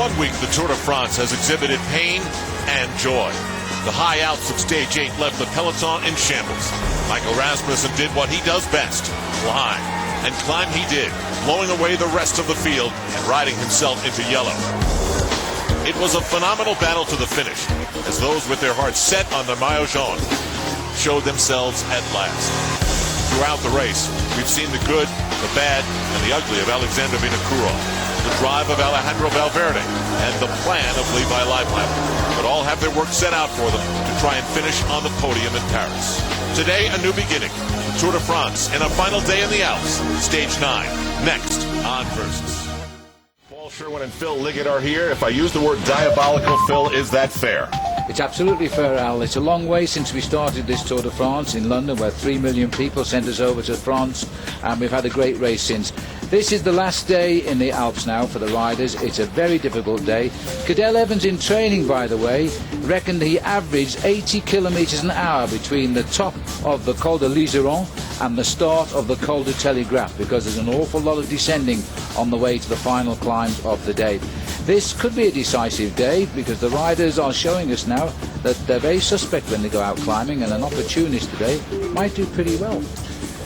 1 week, the Tour de France has exhibited pain and joy. The high Alps of Stage 8 left the peloton in shambles. Michael Rasmussen did what he does best, climb. And climb he did, blowing away the rest of the field and riding himself into yellow. It was a phenomenal battle to the finish, as those with their hearts set on the maillot jaune showed themselves at last. Throughout the race, we've seen the good, the bad, and the ugly of Alexander Vinokourov, the drive of Alejandro Valverde, and the plan of Levi Leipheimer. But all have their work set out for them to try and finish on the podium in Paris. Today, a new beginning. The Tour de France and a final day in the Alps. Stage 9, next on Versus. Paul Sherwin and Phil Liggett are here. If I use the word diabolical, Phil, is that fair? It's absolutely fair, Al. It's a long way since we started this Tour de France in London, where 3 million people sent us over to France, and we've had a great race since. This is the last day in the Alps now for the riders. It's a very difficult day. Cadel Evans, in training, by the way, reckoned he averaged 80 kilometres an hour between the top of the Col de Liseron and the start of the Col de Telegraph, because there's an awful lot of descending on the way to the final climbs of the day. This could be a decisive day, because the riders are showing us now that they're very suspect when they go out climbing, and an opportunist today might do pretty well.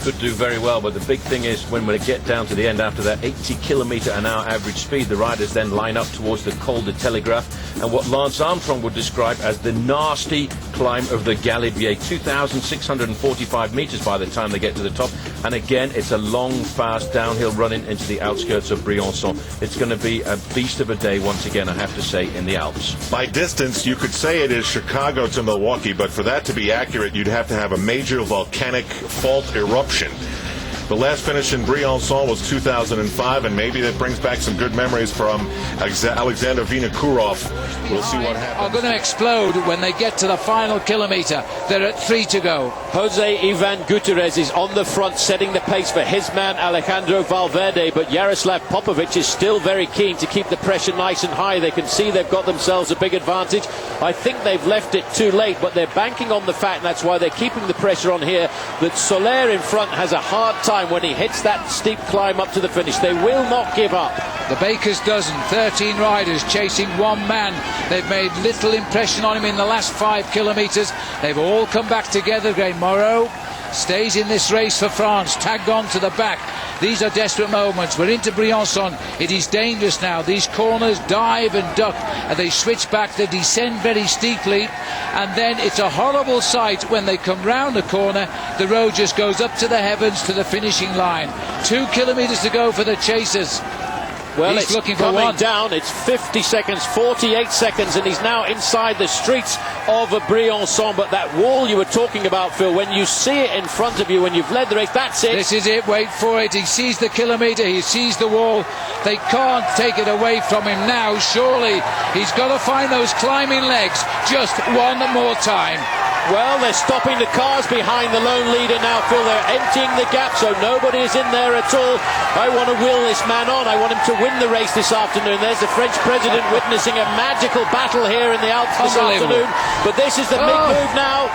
Could do very well, but the big thing is when we get down to the end, after that 80 kilometre an hour average speed, the riders then line up towards the Col de Telegraph and what Lance Armstrong would describe as the nasty climb of the Galibier, 2,645 metres by the time they get to the top. And again, it's a long, fast downhill running into the outskirts of Briançon. It's going to be a beast of a day once again, I have to say, in the Alps. By distance, you could say it is Chicago to Milwaukee, but for that to be accurate, you'd have to have a major volcanic fault eruption. The last finish in Briançon was 2005, and maybe that brings back some good memories from Alexander Vinokourov. We'll see what happens. Are going to explode when they get to the final kilometre. They're at 3 to go. Jose Ivan Gutierrez is on the front, setting the pace for his man Alejandro Valverde, but Jaroslav Popovic is still very keen to keep the pressure nice and high. They can see they've got themselves a big advantage. I think they've left it too late, but they're banking on the fact, and that's why they're keeping the pressure on here, that Soler in front has a hard time when he hits that steep climb up to the finish. They will not give up. The Baker's dozen, 13 riders chasing one man. They've made little impression on him in the last 5 kilometres. They've all come back together. Again, Moreau stays in this race for France, tagged on to the back. These are desperate moments. We're into Briançon. It is dangerous now. These corners dive and duck, and they switch back. They descend very steeply, and then it's a horrible sight when they come round the corner. The road just goes up to the heavens, to the finishing line. 2 kilometres to go for the chasers. Well, he's it's looking for coming one. down. It's 50 seconds, 48 seconds, and he's now inside the streets of Briançon. But that wall you were talking about, Phil, when you see it in front of you, when you've led the race, that's it. This is it. Wait for it. He sees the kilometre. He sees the wall. They can't take it away from him now. Surely he's got to find those climbing legs just one more time. Well, they're stopping the cars behind the lone leader now, Phil. They're emptying the gap, so nobody is in there at all. I want to will this man on. I want him to win the race this afternoon. There's the French president witnessing a magical battle here in the Alps this afternoon. But this is the big move now.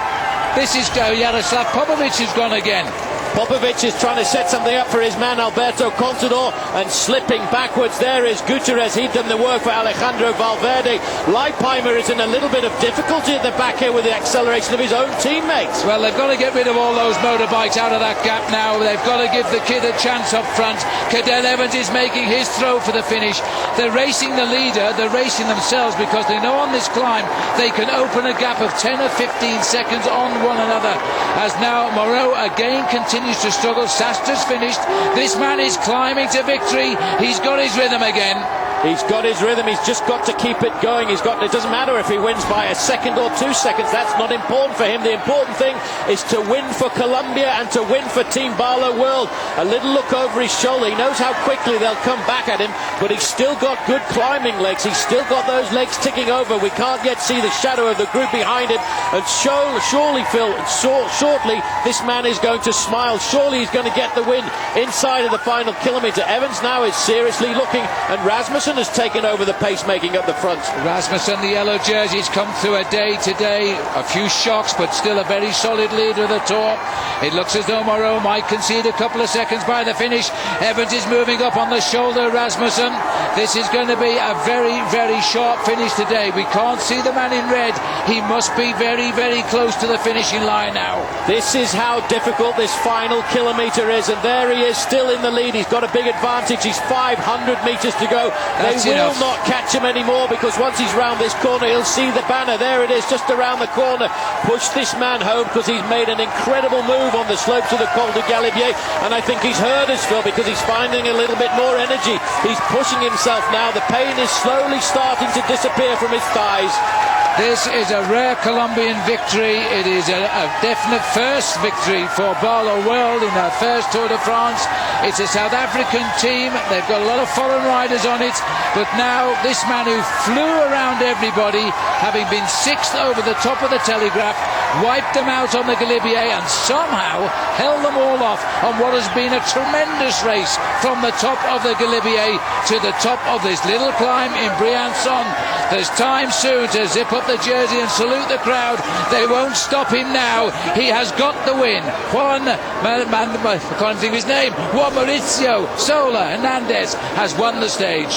This is Jaroslav Popovic has gone again. Popovic is trying to set something up for his man Alberto Contador, and slipping backwards there is Gutierrez. He'd done the work for Alejandro Valverde. Leipheimer is in a little bit of difficulty at the back here with the acceleration of his own teammates. Well, they've got to get rid of all those motorbikes out of that gap now. They've got to give the kid a chance up front. Cadel Evans is making his throw for the finish. They're racing the leader, they're racing themselves, because they know on this climb they can open a gap of 10 or 15 seconds on one another. As now Moreau again continues to struggle. Sastra's finished. This man is climbing to victory. He's got his rhythm again. He's got his rhythm. He's just got to keep it going. It doesn't matter if he wins by a second or 2 seconds. That's not important for him. The important thing is to win for Colombia and to win for Team Barlow World. A little look over his shoulder. He knows how quickly they'll come back at him, but he's still got good climbing legs. He's still got those legs ticking over. We can't yet see the shadow of the group behind him. And surely, Phil, shortly, this man is going to smile. Surely he's going to get the win inside of the final kilometre. Evans now is seriously looking, and Rasmussen Rasmussen has taken over the pacemaking up the front. Rasmussen, the yellow jerseys, come through a day today. A few shocks, but still a very solid leader at the top. It looks as though Moreau might concede a couple of seconds by the finish. Evans is moving up on the shoulder, Rasmussen. This is going to be a very, very sharp finish today. We can't see the man in red. He must be very, very close to the finishing line now. This is how difficult this final kilometre is, and there he is still in the lead. He's got a big advantage. He's 500 metres to go. That's they will enough. not catch him anymore, because once he's round this corner, he'll see the banner. There it is, just around the corner. Push this man home, because he's made an incredible move on the slopes of the Col de Galibier, and I think he's heard us, Phil, because he's finding a little bit more energy. He's pushing himself now. The pain is slowly starting to disappear from his thighs. This is a rare Colombian victory. It is a definite first victory for Barlow World in their first Tour de France. It's a South African team. They've got a lot of foreign riders on it. But now this man who flew around everybody, having been sixth over the top of the Telegraph, wiped them out on the Galibier and somehow held them all off on what has been a tremendous race from the top of the Galibier to the top of this little climb in Briançon. There's time soon to zip up the jersey and salute the crowd. They won't stop him now. He has got the win. I can't think of his name. Juan Mauricio Sola Hernandez has won the stage.